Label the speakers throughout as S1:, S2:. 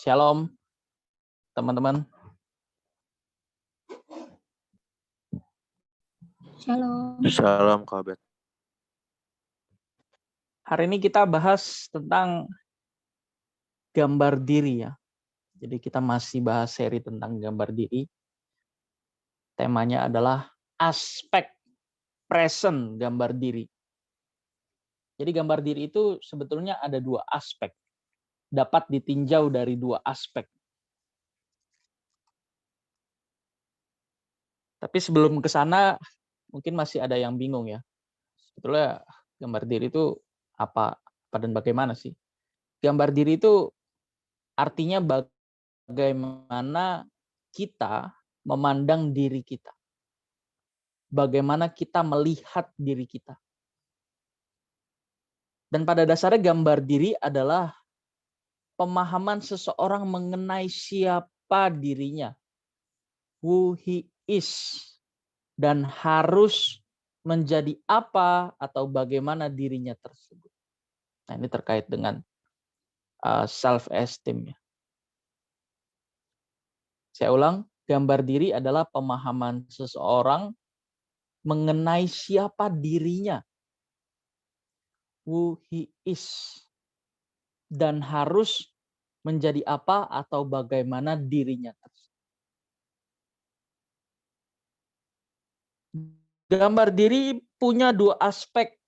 S1: Shalom, teman-teman.
S2: Shalom.
S3: Shalom kabar.
S1: Hari ini kita bahas tentang gambar diri ya. Jadi kita masih bahas seri tentang gambar diri. Temanya adalah aspek present gambar diri. Jadi gambar diri itu sebetulnya ada dua aspek. Dapat ditinjau dari dua aspek. Tapi sebelum ke sana mungkin masih ada yang bingung ya. Sebetulnya gambar diri itu apa dan bagaimana sih? Gambar diri itu artinya bagaimana kita memandang diri kita. Bagaimana kita melihat diri kita. Dan pada dasarnya gambar diri adalah pemahaman seseorang mengenai siapa dirinya. Who he is. Dan harus menjadi apa atau bagaimana dirinya tersebut. Nah, ini terkait dengan self-esteem ya. Saya ulang, gambar diri adalah pemahaman seseorang mengenai siapa dirinya. Who he is. Dan harus menjadi apa atau bagaimana dirinya tersebut. Gambar diri punya dua aspek.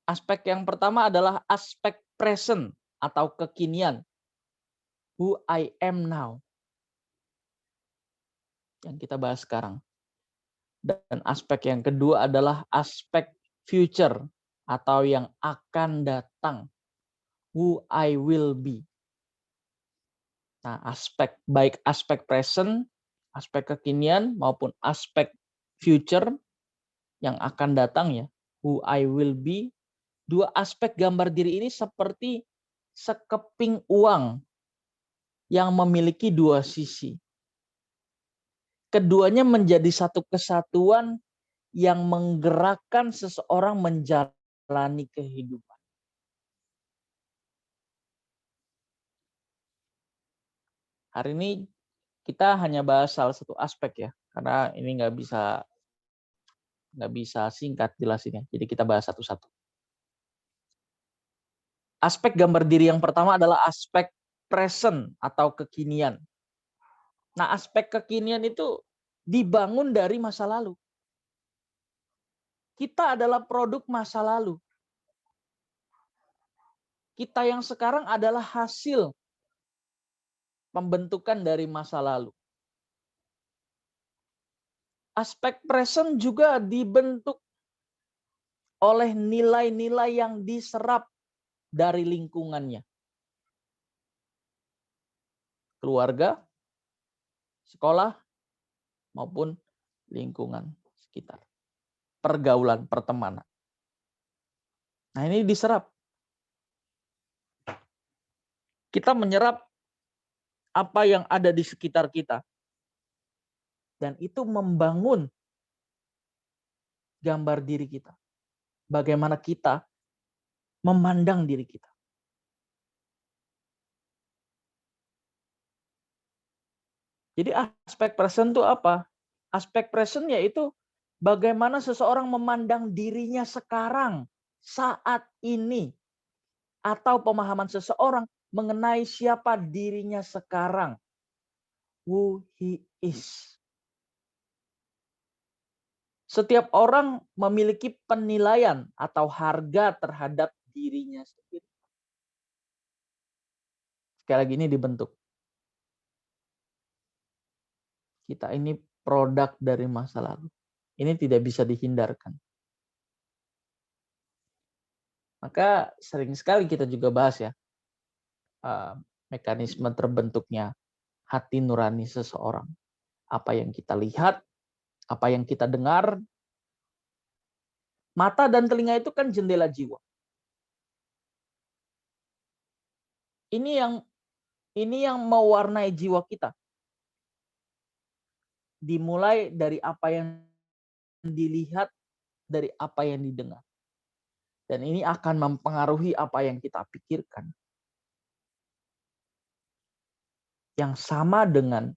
S1: Aspek yang pertama adalah aspek present atau kekinian. Who I am now. Yang kita bahas sekarang. Dan aspek yang kedua adalah aspek future atau yang akan datang. Who I will be. Nah, baik aspek present, aspek kekinian maupun aspek future yang akan datang ya. Who I will be. Dua aspek gambar diri ini seperti sekeping uang yang memiliki dua sisi. Keduanya menjadi satu kesatuan yang menggerakkan seseorang menjalani kehidupan. Hari ini kita hanya bahas salah satu aspek ya, karena ini nggak bisa singkat jelasinnya. Jadi kita bahas satu-satu. Aspek gambar diri yang pertama adalah aspek present atau kekinian. Nah, aspek kekinian itu dibangun dari masa lalu. Kita adalah produk masa lalu. Kita yang sekarang adalah hasil pembentukan dari masa lalu. Aspek present juga dibentuk oleh nilai-nilai yang diserap dari lingkungannya. Keluarga, sekolah, maupun lingkungan sekitar. Pergaulan, pertemanan. Nah, ini diserap. Kita menyerap apa yang ada di sekitar kita. Dan itu membangun gambar diri kita. Bagaimana kita memandang diri kita. Jadi aspek present itu apa? Aspek present yaitu bagaimana seseorang memandang dirinya sekarang, saat ini. Atau pemahaman seseorang mengenai siapa dirinya sekarang. Who he is. Setiap orang memiliki penilaian atau harga terhadap dirinya sendiri. Sekali lagi ini dibentuk. Kita ini produk dari masa lalu. Ini tidak bisa dihindarkan. Maka sering sekali kita juga bahas ya, mekanisme terbentuknya hati nurani seseorang. Apa yang kita lihat, apa yang kita dengar. Mata dan telinga itu kan jendela jiwa. Ini yang mewarnai jiwa kita. Dimulai dari apa yang dilihat, dari apa yang didengar. Dan ini akan mempengaruhi apa yang kita pikirkan. yang sama dengan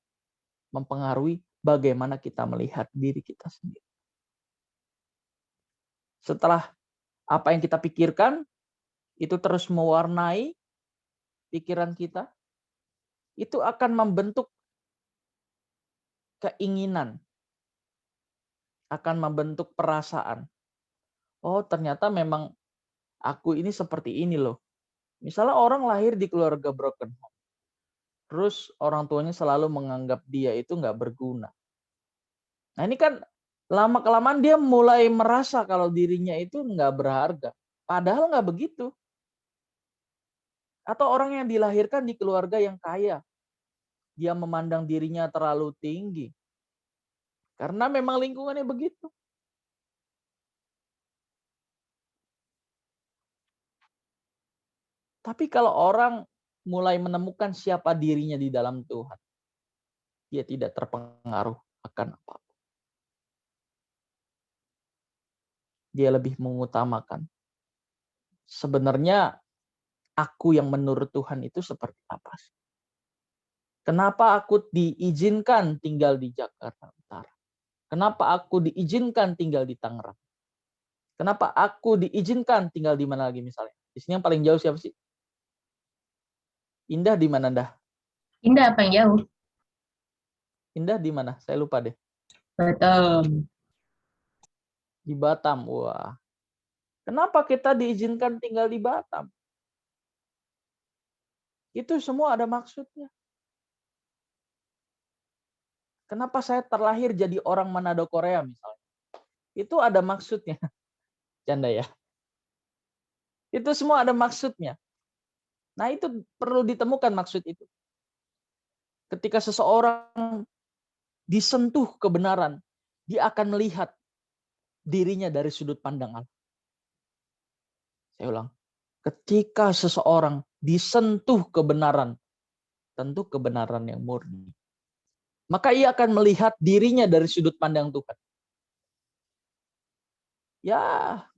S1: mempengaruhi bagaimana kita melihat diri kita sendiri. Setelah apa yang kita pikirkan itu terus mewarnai pikiran kita, itu akan membentuk keinginan, akan membentuk perasaan. Oh, ternyata memang aku ini seperti ini loh. Misalnya orang lahir di keluarga broken home, terus orang tuanya selalu menganggap dia itu nggak berguna. Nah ini kan lama-kelamaan dia mulai merasa kalau dirinya itu nggak berharga. Padahal nggak begitu. Atau orang yang dilahirkan di keluarga yang kaya, dia memandang dirinya terlalu tinggi. Karena memang lingkungannya begitu. Tapi kalau orang mulai menemukan siapa dirinya di dalam Tuhan, dia tidak terpengaruh akan apapun. Dia lebih mengutamakan. Sebenarnya aku yang menurut Tuhan itu seperti apa sih? Kenapa aku diizinkan tinggal di Jakarta Utara? Kenapa aku diizinkan tinggal di Tangerang? Kenapa aku diizinkan tinggal di mana lagi misalnya? Di sini yang paling jauh siapa sih? Indah di mana dah?
S2: Indah apa yang jauh?
S1: Indah di mana? Saya lupa deh.
S2: Betul.
S1: Di Batam. Wah. Kenapa kita diizinkan tinggal di Batam? Itu semua ada maksudnya. Kenapa saya terlahir jadi orang Manado Korea misalnya? Itu ada maksudnya. Canda ya. Itu semua ada maksudnya. Nah, itu perlu ditemukan maksud itu. Ketika seseorang disentuh kebenaran, dia akan melihat dirinya dari sudut pandang Allah. Saya ulang. Ketika seseorang disentuh kebenaran, tentu kebenaran yang murni, maka ia akan melihat dirinya dari sudut pandang Tuhan. Ya,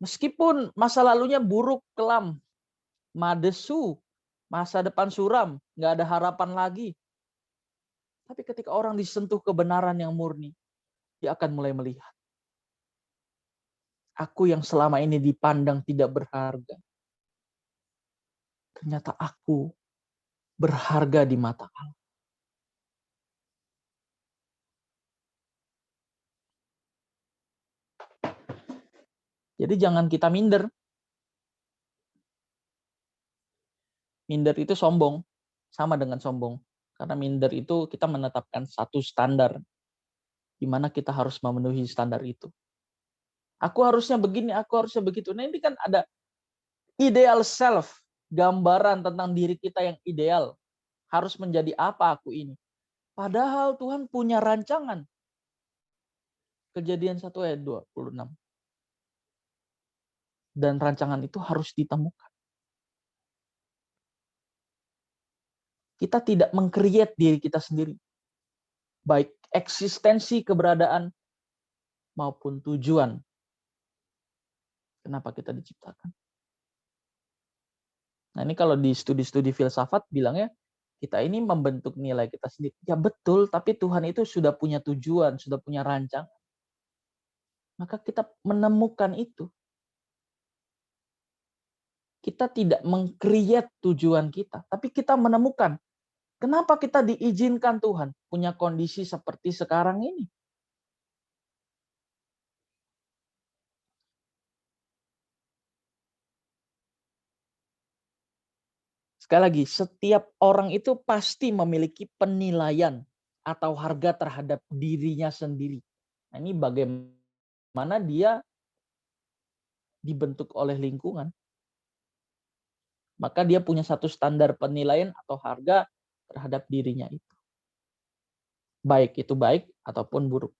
S1: meskipun masa lalunya buruk, kelam, madesu, masa depan suram, nggak ada harapan lagi. Tapi ketika orang disentuh kebenaran yang murni, dia akan mulai melihat. Aku yang selama ini dipandang tidak berharga. Ternyata aku berharga di mata Allah. Jadi jangan kita minder. Minder itu sombong, sama dengan sombong. Karena minder itu kita menetapkan satu standar, di mana kita harus memenuhi standar itu. Aku harusnya begini, aku harusnya begitu. Nah ini kan ada ideal self, gambaran tentang diri kita yang ideal. Harus menjadi apa aku ini. Padahal Tuhan punya rancangan. Kejadian 1 ayat 26. Dan rancangan itu harus ditemukan. Kita tidak meng-create diri kita sendiri. Baik eksistensi keberadaan maupun tujuan. Kenapa kita diciptakan. Nah ini kalau di studi-studi filsafat bilangnya, kita ini membentuk nilai kita sendiri. Ya betul, tapi Tuhan itu sudah punya tujuan, sudah punya rancangan. Maka kita menemukan itu. Kita tidak meng-create tujuan kita, tapi kita menemukan kenapa kita diizinkan Tuhan punya kondisi seperti sekarang ini. Sekali lagi, setiap orang itu pasti memiliki penilaian atau harga terhadap dirinya sendiri. Nah, ini bagaimana dia dibentuk oleh lingkungan. Maka dia punya satu standar penilaian atau harga terhadap dirinya itu. Baik itu baik ataupun buruk.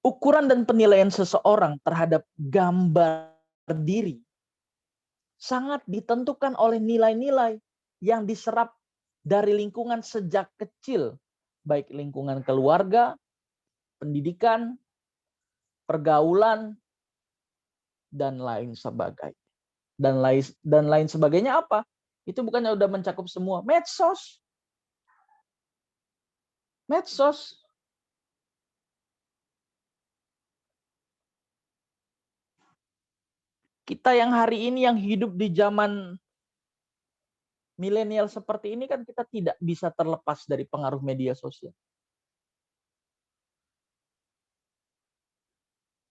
S1: Ukuran dan penilaian seseorang terhadap gambar diri sangat ditentukan oleh nilai-nilai yang diserap dari lingkungan sejak kecil, baik lingkungan keluarga, pendidikan, pergaulan, dan lain sebagainya. Dan lain sebagainya apa? Itu bukannya udah mencakup semua. Medsos. Medsos. Kita yang hari ini yang hidup di zaman milenial seperti ini kan kita tidak bisa terlepas dari pengaruh media sosial.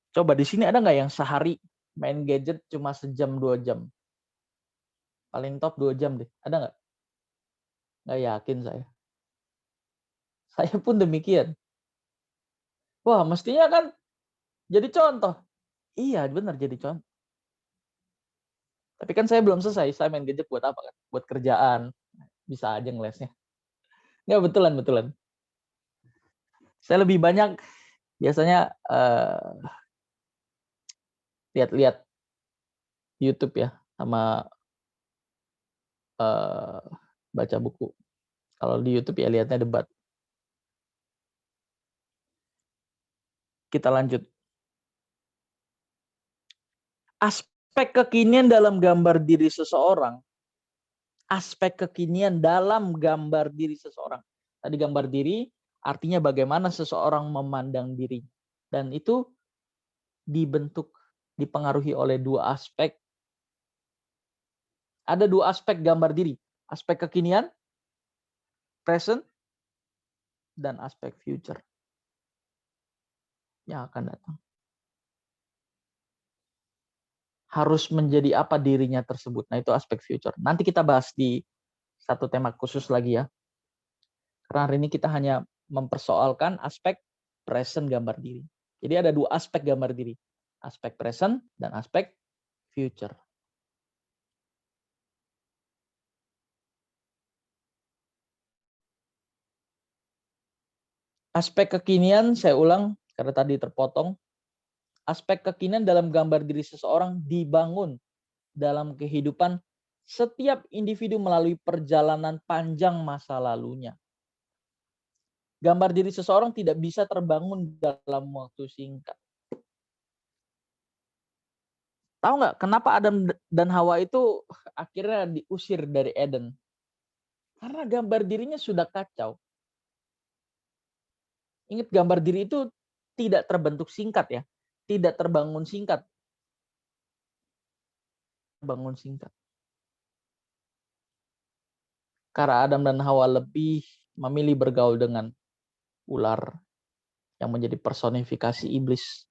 S1: Coba di sini ada nggak yang sehari main gadget cuma sejam 2 jam? Paling top 2 jam deh. Ada nggak? Nggak yakin saya. Saya pun demikian. Wah, mestinya kan jadi contoh. Iya, benar jadi contoh. Tapi kan saya belum selesai. Saya main gadget buat apa kan? Buat kerjaan. Bisa aja ngelesnya. Nggak, betulan. Saya lebih banyak biasanya lihat-lihat YouTube ya, sama baca buku. Kalau di YouTube ya lihatnya debat. Kita lanjut. Aspek kekinian dalam gambar diri seseorang. Aspek kekinian dalam gambar diri seseorang. Tadi gambar diri artinya bagaimana seseorang memandang diri. Dan itu dibentuk, dipengaruhi oleh 2 aspek. Ada 2 aspek gambar diri. Aspek kekinian, present, dan aspek future yang akan datang. Harus menjadi apa dirinya tersebut. Nah, itu aspek future. Nanti kita bahas di satu tema khusus lagi ya. Karena hari ini kita hanya mempersoalkan aspek present gambar diri. Jadi ada 2 aspek gambar diri. Aspek present dan aspek future. Aspek kekinian, saya ulang karena tadi terpotong. Aspek kekinian dalam gambar diri seseorang dibangun dalam kehidupan setiap individu melalui perjalanan panjang masa lalunya. Gambar diri seseorang tidak bisa terbangun dalam waktu singkat. Tahu nggak kenapa Adam dan Hawa itu akhirnya diusir dari Eden? Karena gambar dirinya sudah kacau. Ingat, gambar diri itu tidak terbentuk singkat ya. Tidak terbangun singkat. Bangun singkat. Karena Adam dan Hawa lebih memilih bergaul dengan ular yang menjadi personifikasi iblis.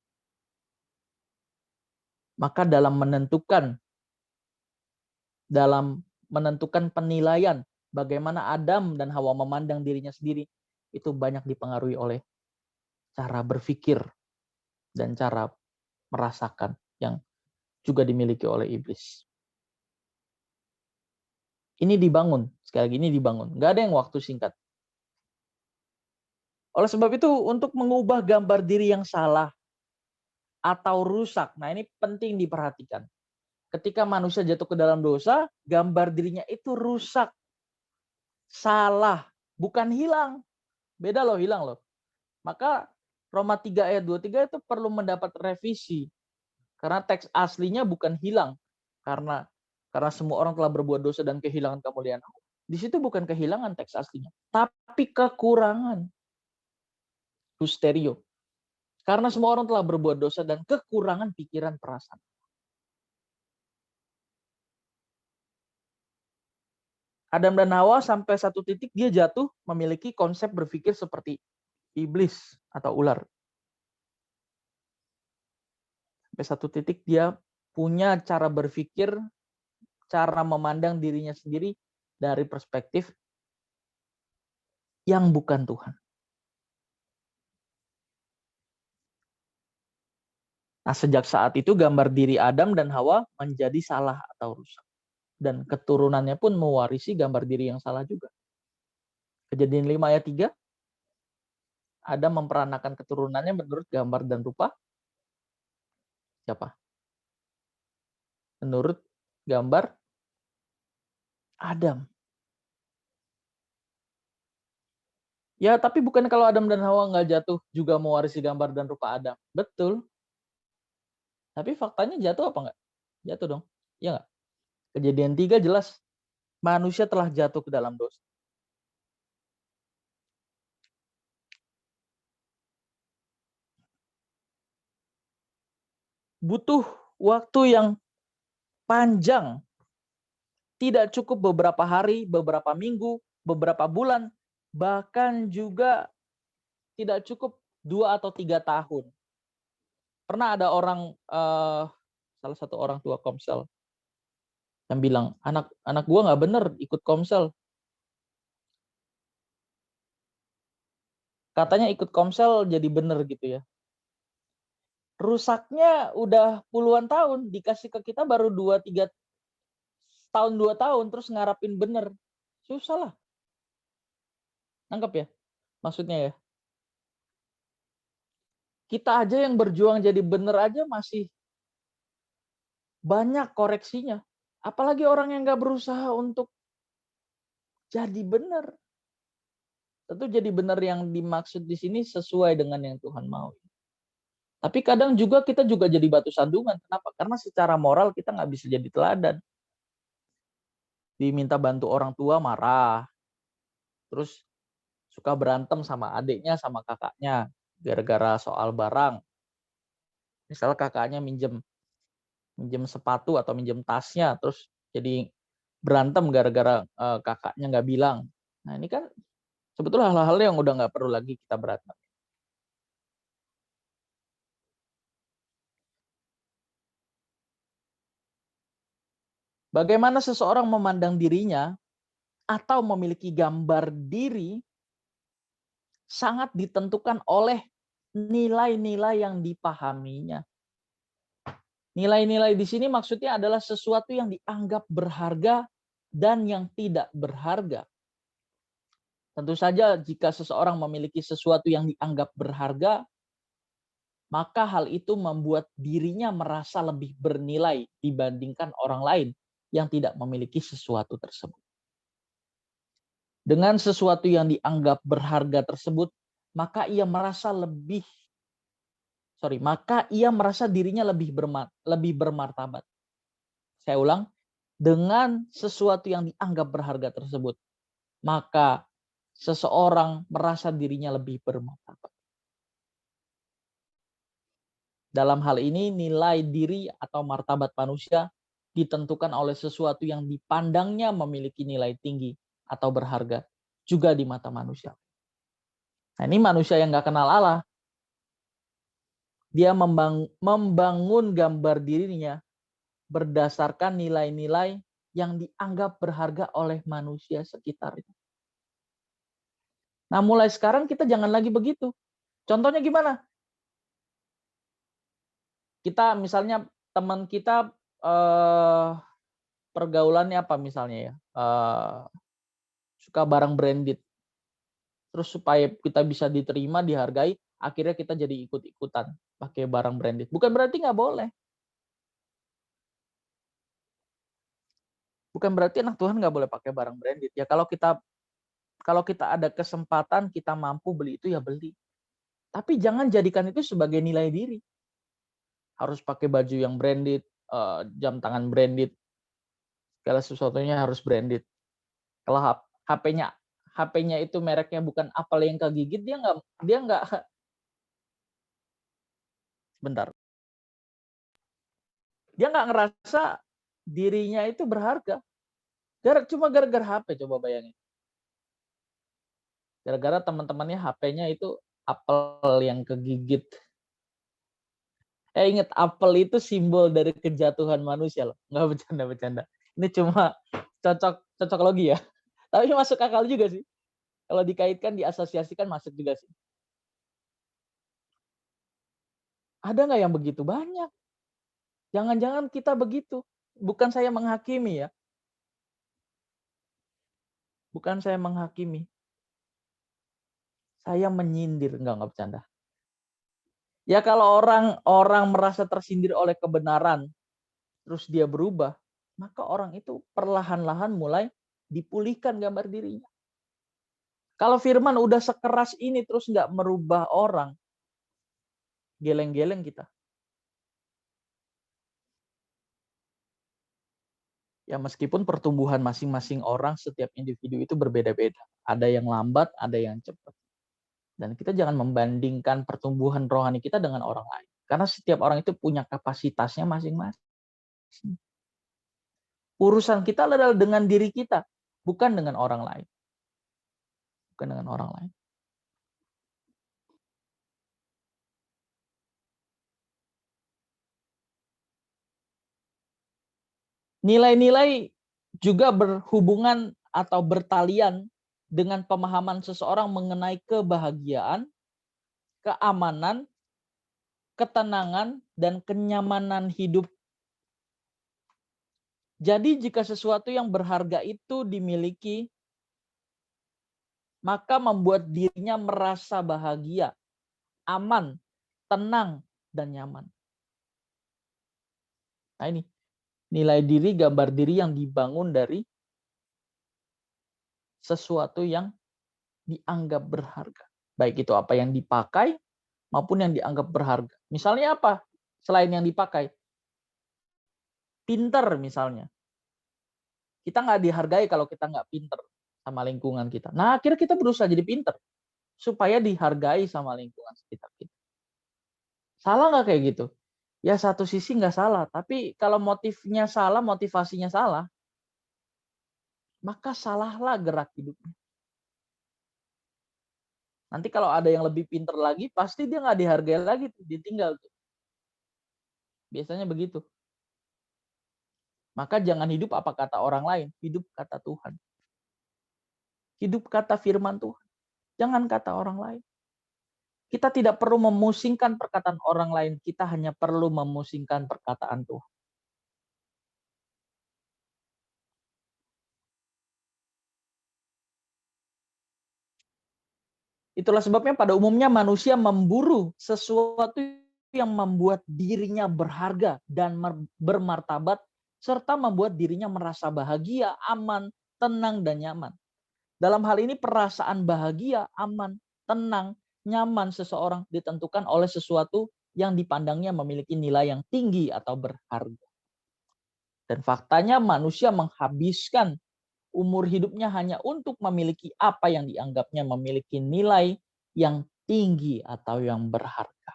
S1: Maka dalam menentukan penilaian bagaimana Adam dan Hawa memandang dirinya sendiri, itu banyak dipengaruhi oleh cara berpikir dan cara merasakan yang juga dimiliki oleh iblis. Ini dibangun, sekali lagi ini dibangun. Nggak ada yang waktu singkat. Oleh sebab itu, untuk mengubah gambar diri yang salah atau rusak, nah ini penting diperhatikan. Ketika manusia jatuh ke dalam dosa, gambar dirinya itu rusak. Salah, bukan hilang. Beda loh, hilang loh. Maka Roma 3 ayat 23 itu perlu mendapat revisi. Karena teks aslinya bukan hilang. Karena semua orang telah berbuat dosa dan kehilangan kemuliaan Allah. Di situ bukan kehilangan teks aslinya, tapi kekurangan. Husterio. Karena semua orang telah berbuat dosa dan kekurangan pikiran perasaan. Adam dan Hawa sampai satu titik dia jatuh memiliki konsep berpikir seperti iblis atau ular. Sampai satu titik dia punya cara berpikir, cara memandang dirinya sendiri dari perspektif yang bukan Tuhan. Nah, sejak saat itu gambar diri Adam dan Hawa menjadi salah atau rusak. Dan keturunannya pun mewarisi gambar diri yang salah juga. Kejadian 5 ayat 3, Adam memperanakan keturunannya menurut gambar dan rupa siapa? Menurut gambar Adam. Ya, tapi bukan kalau Adam dan Hawa nggak jatuh juga mewarisi gambar dan rupa Adam. Betul. Tapi faktanya jatuh apa nggak? Jatuh dong. Ya nggak? Kejadian 3 jelas. manusia telah jatuh ke dalam dosa. Butuh waktu yang panjang. Tidak cukup beberapa hari, beberapa minggu, beberapa bulan, bahkan juga tidak cukup 2 atau 3 tahun. Pernah ada orang, salah satu orang tua Komsel yang bilang, anak gua nggak bener ikut Komsel. Katanya ikut Komsel jadi bener gitu ya. Rusaknya udah puluhan tahun, dikasih ke kita baru 2-3 tahun, 2 tahun, terus ngarapin bener. Susah lah. Nangkep ya? Maksudnya ya. Kita aja yang berjuang jadi bener aja masih banyak koreksinya. Apalagi orang yang nggak berusaha untuk jadi benar. Tentu jadi benar yang dimaksud di sini sesuai dengan yang Tuhan mau. Tapi kadang juga kita juga jadi batu sandungan. Kenapa? Karena secara moral kita nggak bisa jadi teladan. Diminta bantu orang tua marah. Terus suka berantem sama adiknya, sama kakaknya. Gara-gara soal barang. Misal kakaknya minjem sepatu atau minjem tasnya, terus jadi berantem gara-gara kakaknya nggak bilang. Nah ini kan sebetulnya hal-hal yang udah nggak perlu lagi kita berantem. Bagaimana seseorang memandang dirinya atau memiliki gambar diri sangat ditentukan oleh nilai-nilai yang dipahaminya. Nilai-nilai di sini maksudnya adalah sesuatu yang dianggap berharga dan yang tidak berharga. Tentu saja jika seseorang memiliki sesuatu yang dianggap berharga, maka hal itu membuat dirinya merasa lebih bernilai dibandingkan orang lain yang tidak memiliki sesuatu tersebut. Dengan sesuatu yang dianggap berharga tersebut, maka ia merasa dirinya lebih bermartabat. Saya ulang, dengan sesuatu yang dianggap berharga tersebut, maka seseorang merasa dirinya lebih bermartabat. Dalam hal ini, nilai diri atau martabat manusia ditentukan oleh sesuatu yang dipandangnya memiliki nilai tinggi atau berharga juga di mata manusia. Nah, ini manusia yang nggak kenal Allah. Dia membangun gambar dirinya berdasarkan nilai-nilai yang dianggap berharga oleh manusia sekitarnya. Nah, mulai sekarang kita jangan lagi begitu. Contohnya gimana? Kita misalnya teman kita pergaulannya apa misalnya ya? Suka barang branded. Terus supaya kita bisa diterima, dihargai, akhirnya kita jadi ikut-ikutan pakai barang branded. Bukan berarti nggak boleh. Bukan berarti anak Tuhan nggak boleh pakai barang branded. Ya kalau kita ada kesempatan, kita mampu beli itu ya beli. Tapi jangan jadikan itu sebagai nilai diri. Harus pakai baju yang branded, jam tangan branded, segala sesuatunya harus branded. Kalau HP-nya itu mereknya bukan Apple yang kegigit, dia nggak bentar. Dia nggak ngerasa dirinya itu berharga. Cuma gara-gara HP, coba bayangin. Gara-gara teman-temannya HP-nya itu Apple yang kegigit. Ingat, Apple itu simbol dari kejatuhan manusia loh. Nggak bercanda. Ini cuma cocok logi ya. Tapi masuk akal juga sih. Kalau dikaitkan, diasosiasikan masuk juga sih. Ada nggak yang begitu? Banyak. Jangan-jangan kita begitu. Bukan saya menghakimi ya. Bukan saya menghakimi. Saya menyindir, enggak bercanda. Ya kalau orang merasa tersindir oleh kebenaran, terus dia berubah, maka orang itu perlahan-lahan mulai dipulihkan gambar dirinya. Kalau firman udah sekeras ini terus nggak merubah orang, geleng-geleng kita. Ya meskipun pertumbuhan masing-masing orang, setiap individu itu berbeda-beda. Ada yang lambat, ada yang cepat. Dan kita jangan membandingkan pertumbuhan rohani kita dengan orang lain. Karena setiap orang itu punya kapasitasnya masing-masing. Urusan kita adalah dengan diri kita, bukan dengan orang lain. Bukan dengan orang lain. Nilai-nilai juga berhubungan atau bertalian dengan pemahaman seseorang mengenai kebahagiaan, keamanan, ketenangan, dan kenyamanan hidup. Jadi jika sesuatu yang berharga itu dimiliki, maka membuat dirinya merasa bahagia, aman, tenang, dan nyaman. Nah ini, nilai diri, gambar diri yang dibangun dari sesuatu yang dianggap berharga. Baik itu apa yang dipakai maupun yang dianggap berharga. Misalnya apa? Selain yang dipakai. Pinter misalnya. Kita nggak dihargai kalau kita nggak pinter sama lingkungan kita. Nah, akhirnya kita berusaha jadi pinter supaya dihargai sama lingkungan sekitar kita. Salah nggak kayak gitu? Ya satu sisi nggak salah, tapi kalau motifnya salah, motivasinya salah, maka salahlah gerak hidupnya. Nanti kalau ada yang lebih pinter lagi, pasti dia nggak dihargai lagi, ditinggal tuh. Biasanya begitu. Maka jangan hidup apa kata orang lain, hidup kata Tuhan. Hidup kata firman Tuhan. Jangan kata orang lain. Kita tidak perlu memusingkan perkataan orang lain, kita hanya perlu memusingkan perkataan Tuhan. Itulah sebabnya pada umumnya manusia memburu sesuatu yang membuat dirinya berharga dan bermartabat, serta membuat dirinya merasa bahagia, aman, tenang, dan nyaman. Dalam hal ini perasaan bahagia, aman, tenang, nyaman seseorang ditentukan oleh sesuatu yang dipandangnya memiliki nilai yang tinggi atau berharga. Dan faktanya manusia menghabiskan umur hidupnya hanya untuk memiliki apa yang dianggapnya memiliki nilai yang tinggi atau yang berharga.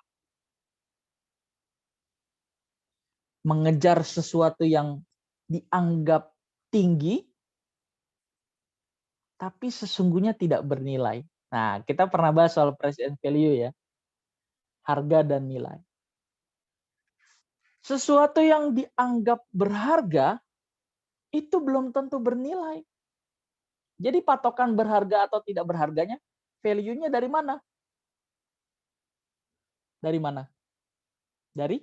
S1: Mengejar sesuatu yang dianggap tinggi, tapi sesungguhnya tidak bernilai. Nah, kita pernah bahas soal present value ya. Harga dan nilai. Sesuatu yang dianggap berharga, itu belum tentu bernilai. Jadi patokan berharga atau tidak berharganya, value-nya dari mana? Dari mana? Dari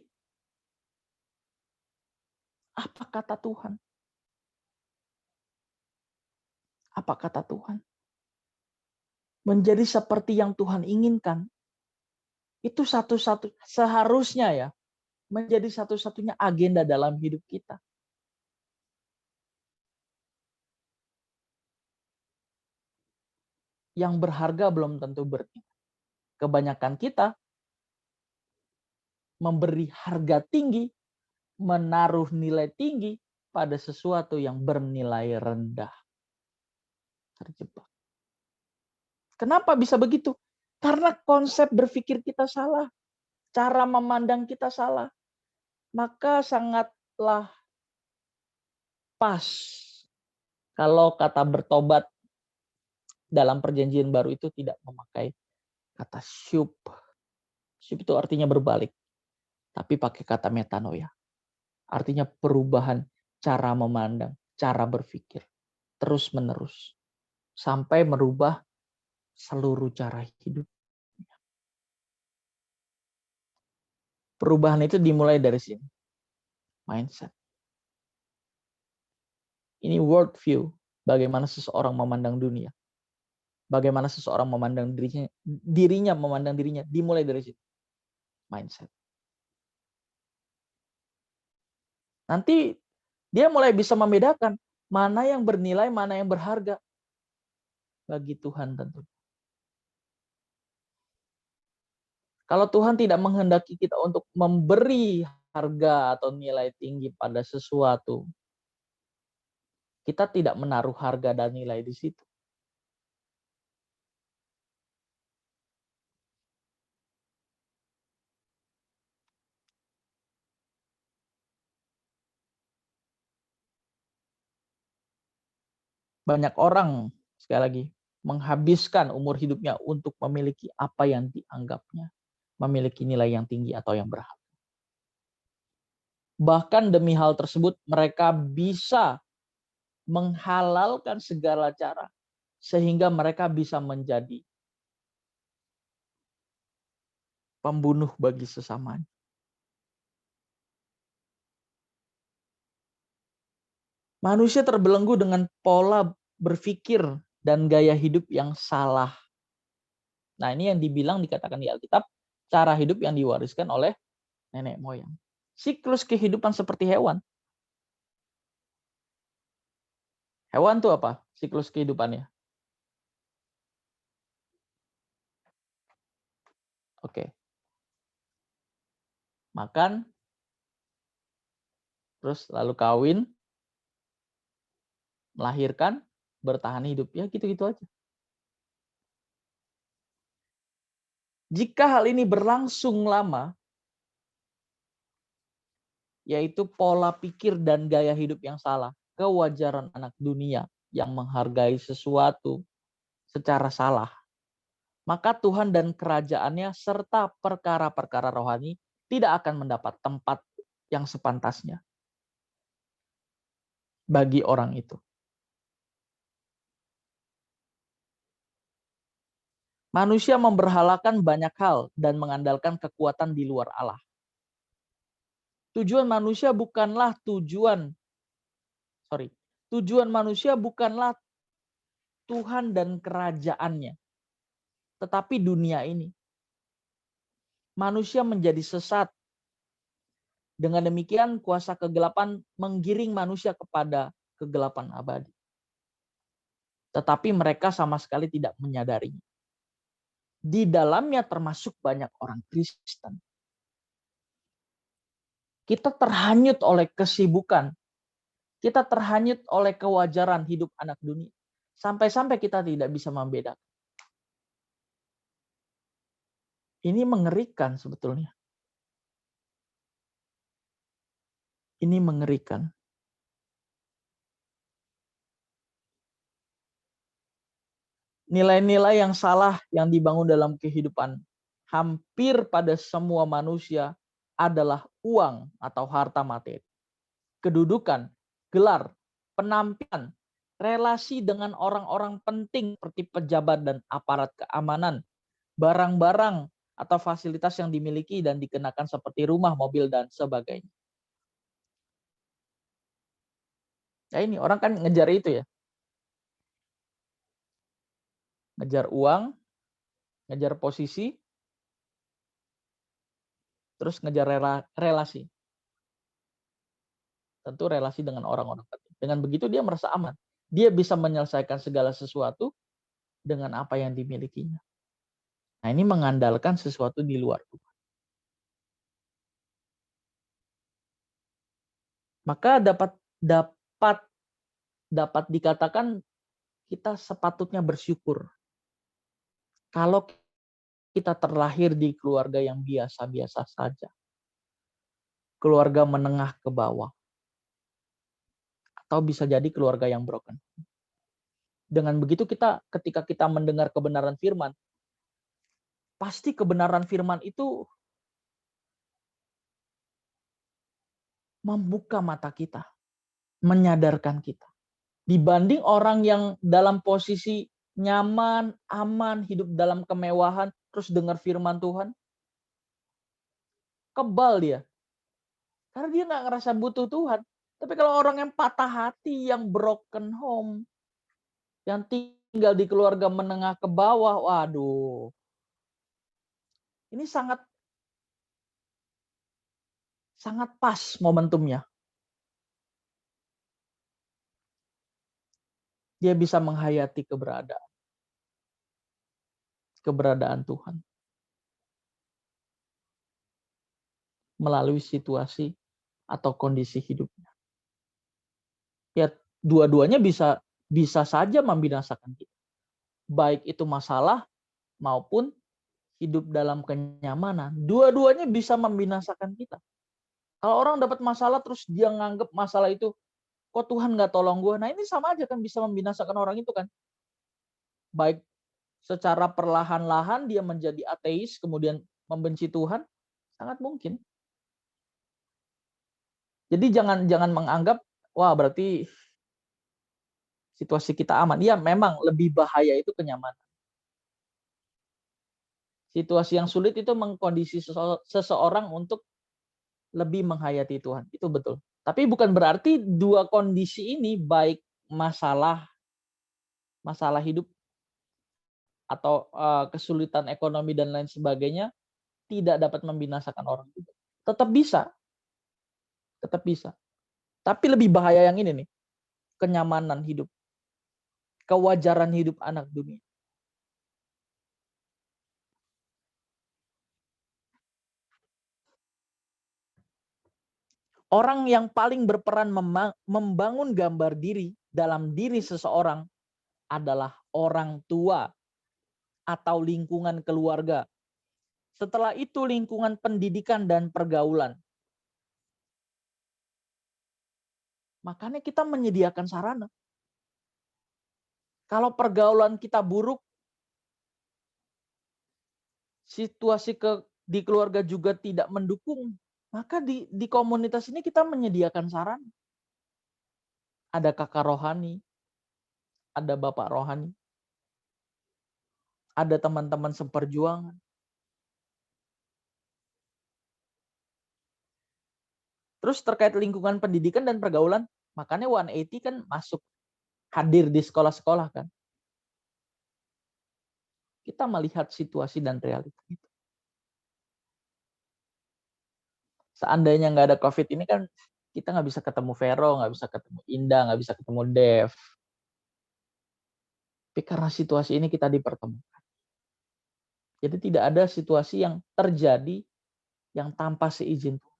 S1: apa kata Tuhan? Apa kata Tuhan? Menjadi seperti yang Tuhan inginkan. Itu satu-satu seharusnya ya, menjadi satu-satunya agenda dalam hidup kita. Yang berharga belum tentu bernilai. Kebanyakan kita memberi harga tinggi, menaruh nilai tinggi pada sesuatu yang bernilai rendah. Terjebak. Kenapa bisa begitu? Karena konsep berpikir kita salah, cara memandang kita salah. Maka sangatlah pas kalau kata bertobat dalam perjanjian baru itu tidak memakai kata syup. Syup itu artinya berbalik. Tapi pakai kata metanoia. Artinya perubahan cara memandang, cara berpikir. Terus menerus. Sampai merubah seluruh cara hidup. Perubahan itu dimulai dari sini. Mindset. Ini world view. Bagaimana seseorang memandang dunia. Bagaimana seseorang memandang dirinya memandang dirinya. Dimulai dari sini. Mindset. Nanti dia mulai bisa membedakan mana yang bernilai, mana yang berharga bagi Tuhan tentu. Kalau Tuhan tidak menghendaki kita untuk memberi harga atau nilai tinggi pada sesuatu, kita tidak menaruh harga dan nilai di situ. Banyak orang, sekali lagi, menghabiskan umur hidupnya untuk memiliki apa yang dianggapnya memiliki nilai yang tinggi atau yang berharga. Bahkan demi hal tersebut, mereka bisa menghalalkan segala cara sehingga mereka bisa menjadi pembunuh bagi sesamanya. Manusia terbelenggu dengan pola berpikir dan gaya hidup yang salah. Nah, ini yang dikatakan di Alkitab, cara hidup yang diwariskan oleh nenek moyang. Siklus kehidupan seperti hewan. Hewan itu apa? Siklus kehidupannya. Oke. Makan, terus lalu kawin, melahirkan, bertahan hidup. Ya gitu-gitu aja. Jika hal ini berlangsung lama, yaitu pola pikir dan gaya hidup yang salah, kewajaran anak dunia yang menghargai sesuatu secara salah, maka Tuhan dan kerajaannya serta perkara-perkara rohani tidak akan mendapat tempat yang sepantasnya bagi orang itu. Manusia memberhalakan banyak hal dan mengandalkan kekuatan di luar Allah. Tujuan manusia bukanlah tujuan bukanlah Tuhan dan kerajaannya, tetapi dunia ini. Manusia menjadi sesat. Dengan demikian, kuasa kegelapan menggiring manusia kepada kegelapan abadi. Tetapi mereka sama sekali tidak menyadarinya. Di dalamnya termasuk banyak orang Kristen. Kita terhanyut oleh kesibukan. Kita terhanyut oleh kewajaran hidup anak dunia. Sampai-sampai kita tidak bisa membedakan. Ini mengerikan sebetulnya. Ini mengerikan. Nilai-nilai yang salah yang dibangun dalam kehidupan hampir pada semua manusia adalah uang atau harta materi, kedudukan, gelar, penampilan, relasi dengan orang-orang penting seperti pejabat dan aparat keamanan, barang-barang atau fasilitas yang dimiliki dan dikenakan seperti rumah, mobil, dan sebagainya. Ya ini orang kan ngejar itu ya. Ngejar uang, ngejar posisi, terus ngejar relasi. Tentu relasi dengan orang-orang penting. Dengan begitu dia merasa aman. Dia bisa menyelesaikan segala sesuatu dengan apa yang dimilikinya. Nah, ini mengandalkan sesuatu di luar Tuhan. Maka dapat dikatakan kita sepatutnya bersyukur kalau kita terlahir di keluarga yang biasa-biasa saja. Keluarga menengah ke bawah. Atau bisa jadi keluarga yang broken. Dengan begitu ketika kita mendengar kebenaran firman, pasti kebenaran firman itu membuka mata kita, menyadarkan kita. Dibanding orang yang dalam posisi nyaman, aman, hidup dalam kemewahan, terus dengar firman Tuhan, kebal dia. Karena dia nggak ngerasa butuh Tuhan. Tapi kalau orang yang patah hati, yang broken home, yang tinggal di keluarga menengah ke bawah, waduh. Ini sangat pas momentumnya. Dia bisa menghayati keberadaan Tuhan melalui situasi atau kondisi hidupnya. Ya, Dua-duanya bisa saja membinasakan kita. Baik itu masalah maupun hidup dalam kenyamanan. Dua-duanya bisa membinasakan kita. Kalau orang dapat masalah terus dia nganggap masalah itu, kok Tuhan nggak tolong gue? Nah ini sama aja kan bisa membinasakan orang itu kan. Baik secara perlahan-lahan dia menjadi ateis, kemudian membenci Tuhan, sangat mungkin. Jadi jangan menganggap, wah berarti situasi kita aman. Iya memang lebih bahaya itu kenyamanan. Situasi yang sulit itu mengkondisi seseorang untuk lebih menghayati Tuhan. Itu betul. Tapi bukan berarti dua kondisi ini, baik masalah hidup atau kesulitan ekonomi dan lain sebagainya, tidak dapat membinasakan orang juga. Tetap bisa. Tapi lebih bahaya yang ini nih, kenyamanan hidup, kewajaran hidup anak dunia. Orang yang paling berperan membangun gambar diri dalam diri seseorang adalah orang tua atau lingkungan keluarga. Setelah itu lingkungan pendidikan dan pergaulan. Makanya kita menyediakan sarana. Kalau pergaulan kita buruk, situasi di keluarga juga tidak mendukung, maka di komunitas ini kita menyediakan sarana. Ada kakak rohani, ada bapak rohani, ada teman-teman seperjuangan. Terus terkait lingkungan pendidikan dan pergaulan, makanya 180 kan masuk, hadir di sekolah-sekolah kan. Kita melihat situasi dan realita itu. Seandainya nggak ada COVID ini kan, kita nggak bisa ketemu Vero, nggak bisa ketemu Indah, nggak bisa ketemu Dev. Tapi karena situasi ini kita dipertemukan. Jadi tidak ada situasi yang terjadi yang tanpa seizin Tuhan.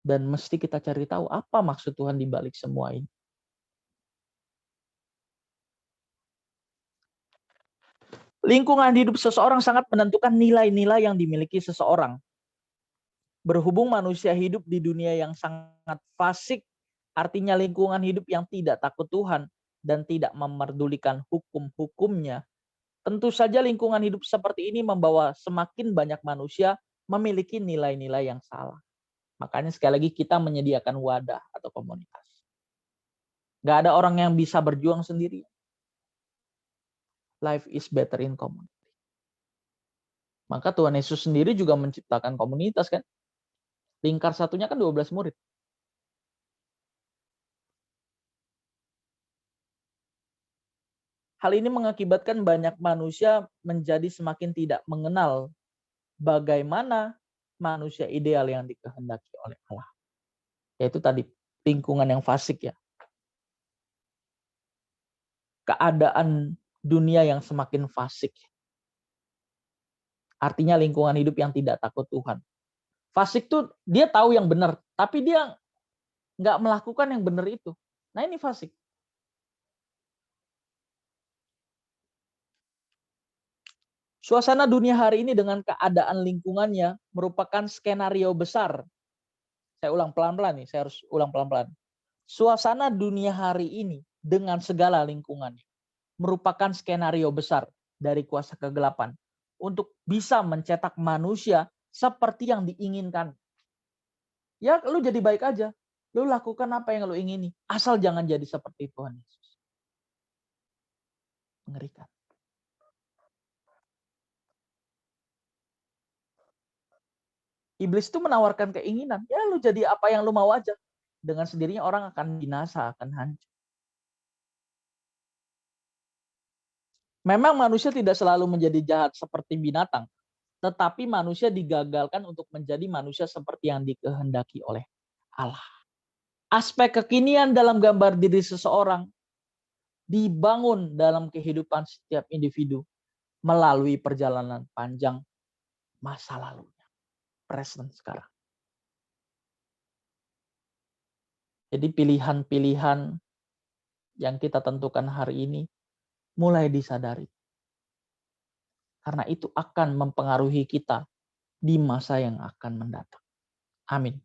S1: Dan mesti kita cari tahu apa maksud Tuhan di balik semua ini. Lingkungan hidup seseorang sangat menentukan nilai-nilai yang dimiliki seseorang. Berhubung manusia hidup di dunia yang sangat fasik, artinya lingkungan hidup yang tidak takut Tuhan dan tidak memerdulikan hukum-hukumnya. Tentu saja lingkungan hidup seperti ini membawa semakin banyak manusia memiliki nilai-nilai yang salah. Makanya sekali lagi kita menyediakan wadah atau komunitas. Gak ada orang yang bisa berjuang sendiri. Life is better in community. Maka Tuhan Yesus sendiri juga menciptakan komunitas kan. Lingkar satunya kan 12 murid. Hal ini mengakibatkan banyak manusia menjadi semakin tidak mengenal bagaimana manusia ideal yang dikehendaki oleh Allah. Yaitu tadi lingkungan yang fasik ya. Keadaan dunia yang semakin fasik. Artinya lingkungan hidup yang tidak takut Tuhan. Fasik tuh dia tahu yang benar, tapi dia nggak melakukan yang benar itu. Nah ini fasik. Suasana dunia hari ini dengan keadaan lingkungannya merupakan skenario besar. Saya ulang pelan-pelan nih, saya harus ulang pelan-pelan. Suasana dunia hari ini dengan segala lingkungannya merupakan skenario besar dari kuasa kegelapan untuk bisa mencetak manusia seperti yang diinginkan. Ya lu jadi baik aja. Lu lakukan apa yang lu ingini. Asal jangan jadi seperti Tuhan Yesus. Mengerikan. Iblis itu menawarkan keinginan. Ya lu jadi apa yang lu mau aja. Dengan sendirinya orang akan binasa, akan hancur. Memang manusia tidak selalu menjadi jahat seperti binatang. Tetapi manusia digagalkan untuk menjadi manusia seperti yang dikehendaki oleh Allah. Aspek kekinian dalam gambar diri seseorang dibangun dalam kehidupan setiap individu melalui perjalanan panjang masa lalunya. Present sekarang. Jadi pilihan-pilihan yang kita tentukan hari ini mulai disadari. Karena itu akan mempengaruhi kita di masa yang akan mendatang. Amin.